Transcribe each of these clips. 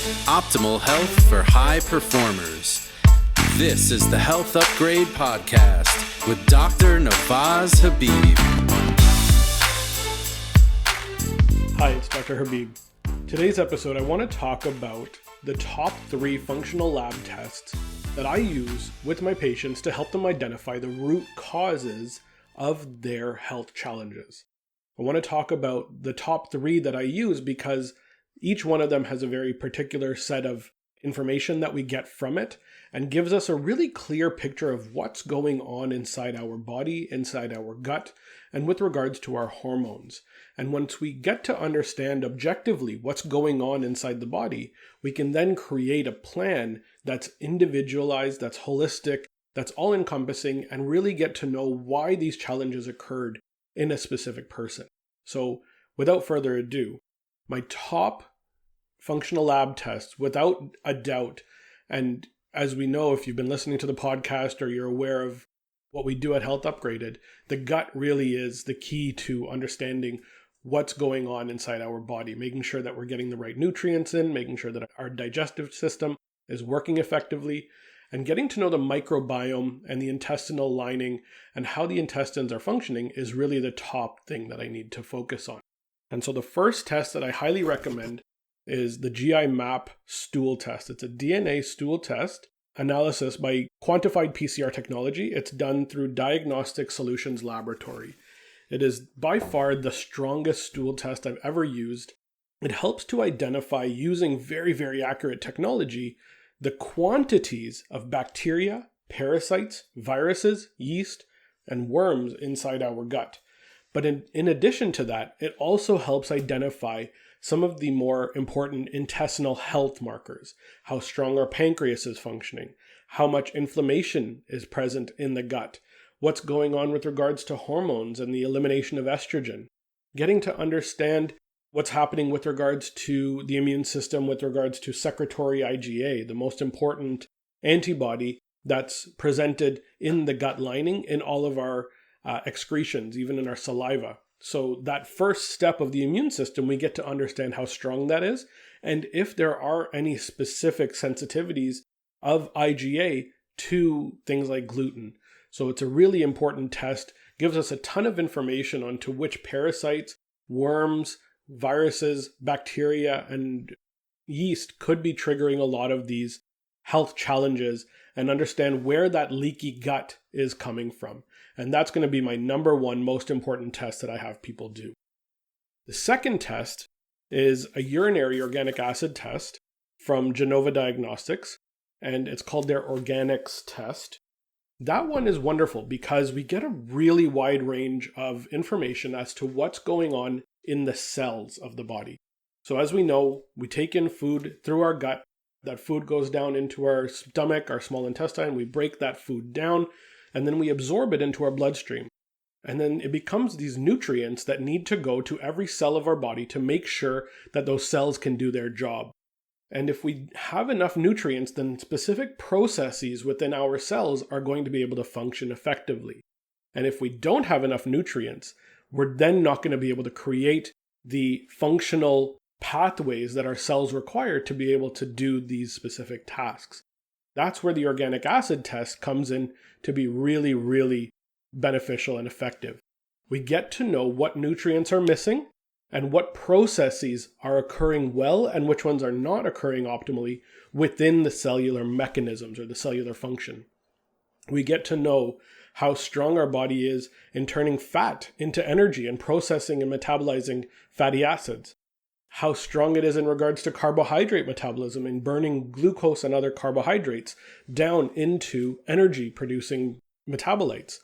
Optimal health for high performers. This is the Health Upgrade Podcast with Dr. Nawaz Habib. Hi, it's Dr. Habib. Today's episode, I want to talk about the top 3 functional lab tests that I use with my patients to help them identify the root causes of their health challenges. I want to talk about the top 3 that I use because each one of them has a very particular set of information that we get from it and gives us a really clear picture of what's going on inside our body, inside our gut, and with regards to our hormones. And once we get to understand objectively what's going on inside the body, we can then create a plan that's individualized, that's holistic, that's all-encompassing, and really get to know why these challenges occurred in a specific person. So without further ado, my top functional lab tests, without a doubt, and as we know, if you've been listening to the podcast or you're aware of what we do at Health Upgraded, the gut really is the key to understanding what's going on inside our body, making sure that we're getting the right nutrients in, making sure that our digestive system is working effectively, and getting to know the microbiome and the intestinal lining and how the intestines are functioning is really the top thing that I need to focus on. And so the first test that I highly recommend is the GI MAP stool test. It's a DNA stool test analysis by quantified PCR technology. It's done through Diagnostic Solutions Laboratory. It is by far the strongest stool test I've ever used. It helps to identify, using very, very accurate technology, the quantities of bacteria, parasites, viruses, yeast, and worms inside our gut. But in addition to that, it also helps identify some of the more important intestinal health markers, how strong our pancreas is functioning, how much inflammation is present in the gut, what's going on with regards to hormones and the elimination of estrogen, getting to understand what's happening with regards to the immune system, with regards to secretory IgA, the most important antibody that's presented in the gut lining in all of our excretions, even in our saliva. So that first step of the immune system, we get to understand how strong that is, and if there are any specific sensitivities of IgA to things like gluten. So it's a really important test, gives us a ton of information onto which parasites, worms, viruses, bacteria, and yeast could be triggering a lot of these health challenges, and understand where that leaky gut is coming from. And that's going to be my number one most important test that I have people do. The second test is a urinary organic acid test from Genova Diagnostics, and it's called their Organics test. That one is wonderful because we get a really wide range of information as to what's going on in the cells of the body. So as we know, we take in food through our gut. That food goes down into our stomach, our small intestine. We break that food down, and then we absorb it into our bloodstream. And then it becomes these nutrients that need to go to every cell of our body to make sure that those cells can do their job. And if we have enough nutrients, then specific processes within our cells are going to be able to function effectively. And if we don't have enough nutrients, we're then not going to be able to create the functional pathways that our cells require to be able to do these specific tasks. That's where the organic acid test comes in to be really, really beneficial and effective. We get to know what nutrients are missing and what processes are occurring well and which ones are not occurring optimally within the cellular mechanisms or the cellular function. We get to know how strong our body is in turning fat into energy and processing and metabolizing fatty acids. How strong it is in regards to carbohydrate metabolism and burning glucose and other carbohydrates down into energy producing metabolites.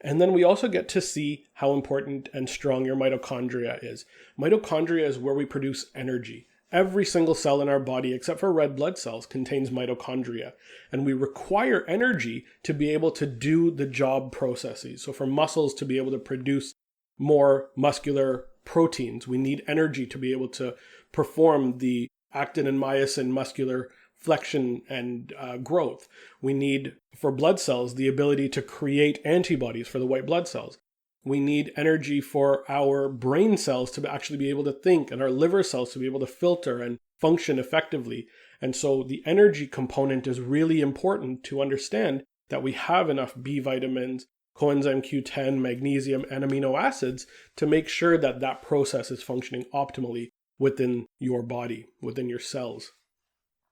And then we also get to see how important and strong your mitochondria is. Mitochondria is where we produce energy. Every single cell in our body, except for red blood cells, contains mitochondria. And we require energy to be able to do the job processes. So for muscles to be able to produce more muscular proteins, we need energy to be able to perform the actin and myosin muscular flexion and growth. We need, for blood cells, the ability to create antibodies for the white blood cells. We need energy for our brain cells to actually be able to think, and our liver cells to be able to filter and function effectively. And so the energy component is really important to understand that we have enough B vitamins, coenzyme Q10, magnesium, and amino acids to make sure that that process is functioning optimally within your body, within your cells.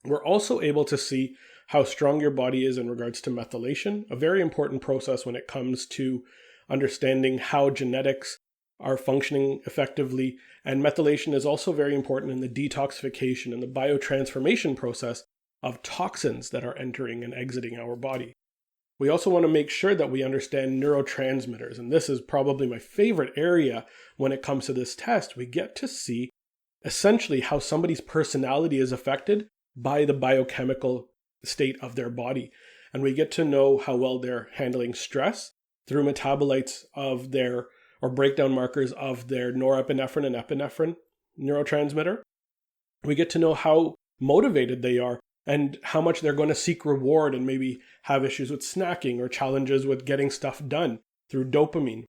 We're also able to see how strong your body is in regards to methylation, a very important process when it comes to understanding how genetics are functioning effectively. And methylation is also very important in the detoxification and the biotransformation process of toxins that are entering and exiting our body. We also want to make sure that we understand neurotransmitters. And this is probably my favorite area when it comes to this test. We get to see essentially how somebody's personality is affected by the biochemical state of their body. And we get to know how well they're handling stress through metabolites of their, or breakdown markers of their norepinephrine and epinephrine neurotransmitter. We get to know how motivated they are and how much they're going to seek reward and maybe have issues with snacking or challenges with getting stuff done through dopamine.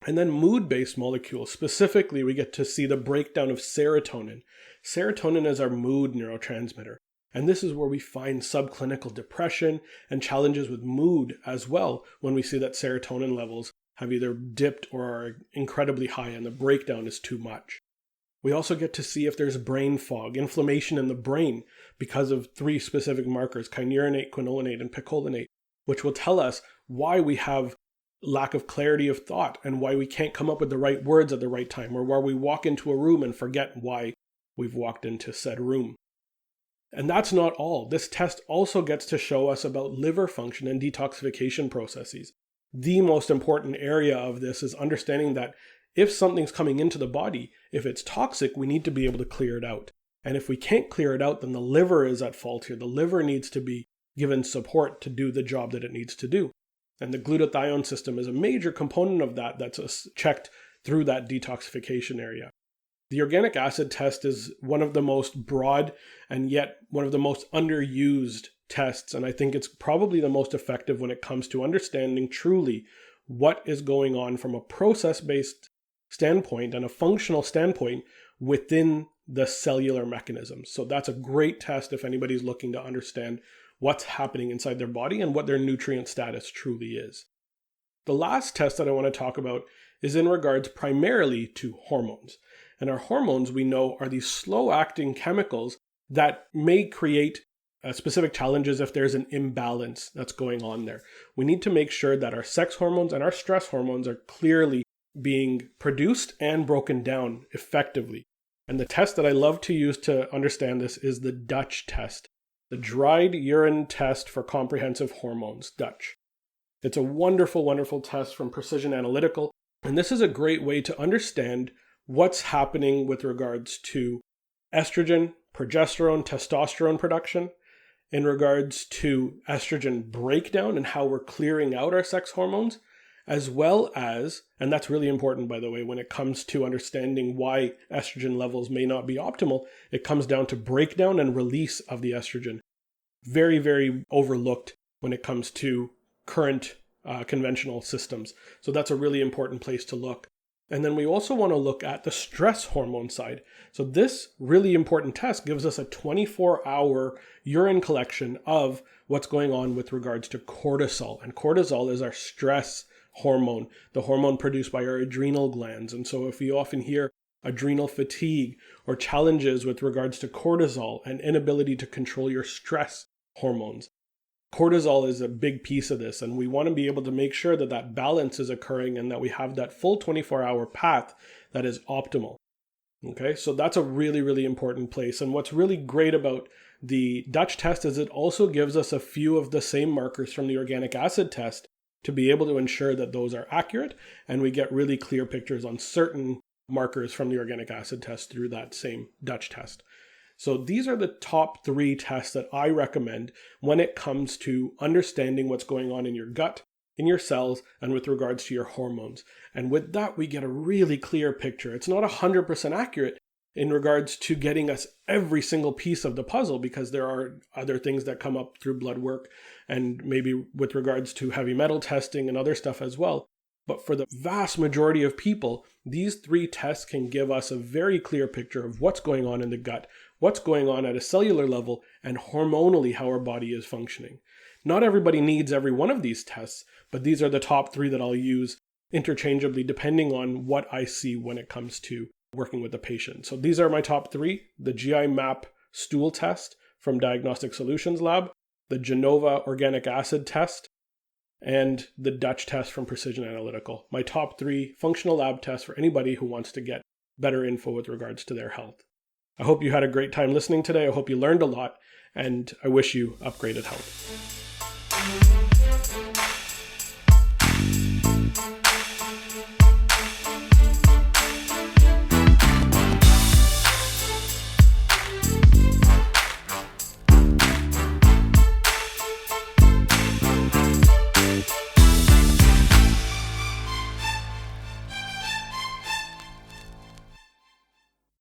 And then mood-based molecules. Specifically, we get to see the breakdown of serotonin. Serotonin is our mood neurotransmitter. And this is where we find subclinical depression and challenges with mood as well when we see that serotonin levels have either dipped or are incredibly high and the breakdown is too much. We also get to see if there's brain fog, inflammation in the brain because of 3 specific markers, kynurenate, quinolinate, and picolinate, which will tell us why we have lack of clarity of thought and why we can't come up with the right words at the right time, or why we walk into a room and forget why we've walked into said room. And that's not all. This test also gets to show us about liver function and detoxification processes. The most important area of this is understanding that if something's coming into the body, if it's toxic, we need to be able to clear it out. And if we can't clear it out, then the liver is at fault here. The liver needs to be given support to do the job that it needs to do. And the glutathione system is a major component of that that's checked through that detoxification area. The organic acid test is one of the most broad and yet one of the most underused tests. And I think it's probably the most effective when it comes to understanding truly what is going on from a process-based standpoint and a functional standpoint within the cellular mechanisms. So that's a great test if anybody's looking to understand what's happening inside their body and what their nutrient status truly is. The last test that I want to talk about is in regards primarily to hormones. And our hormones, we know, are these slow-acting chemicals that may create specific challenges if there's an imbalance that's going on there. We need to make sure that our sex hormones and our stress hormones are clearly being produced and broken down effectively. And the test that I love to use to understand this is the Dutch test, the dried urine test for comprehensive hormones, Dutch. It's a wonderful, wonderful test from Precision Analytical. And this is a great way to understand what's happening with regards to estrogen, progesterone, testosterone production, in regards to estrogen breakdown and how we're clearing out our sex hormones, as well as, and that's really important, by the way, when it comes to understanding why estrogen levels may not be optimal, it comes down to breakdown and release of the estrogen. Very, very overlooked when it comes to current conventional systems. So that's a really important place to look. And then we also want to look at the stress hormone side. So this really important test gives us a 24-hour urine collection of what's going on with regards to cortisol. And cortisol is our stress hormone, the hormone produced by our adrenal glands. And so if you often hear adrenal fatigue or challenges with regards to cortisol and inability to control your stress hormones, cortisol is a big piece of this, and we want to be able to make sure that that balance is occurring and that we have that full 24-hour path that is optimal. Okay, so that's a really, really important place. And what's really great about the Dutch test is it also gives us a few of the same markers from the organic acid test to be able to ensure that those are accurate, and we get really clear pictures on certain markers from the organic acid test through that same Dutch test. So these are the top 3 tests that I recommend when it comes to understanding what's going on in your gut, in your cells, and with regards to your hormones. And with that, we get a really clear picture. It's not 100% accurate in regards to getting us every single piece of the puzzle, because there are other things that come up through blood work and maybe with regards to heavy metal testing and other stuff as well. But for the vast majority of people, these 3 tests can give us a very clear picture of what's going on in the gut, what's going on at a cellular level, and hormonally how our body is functioning. Not everybody needs every one of these tests, but these are the top 3 that I'll use interchangeably depending on what I see when it comes to working with a patient. So these are my top 3: the GI MAP stool test from Diagnostic Solutions Lab, the Genova organic acid test, and the Dutch test from Precision Analytical. My top 3 functional lab tests for anybody who wants to get better info with regards to their health. I hope you had a great time listening today. I hope you learned a lot, and I wish you upgraded health.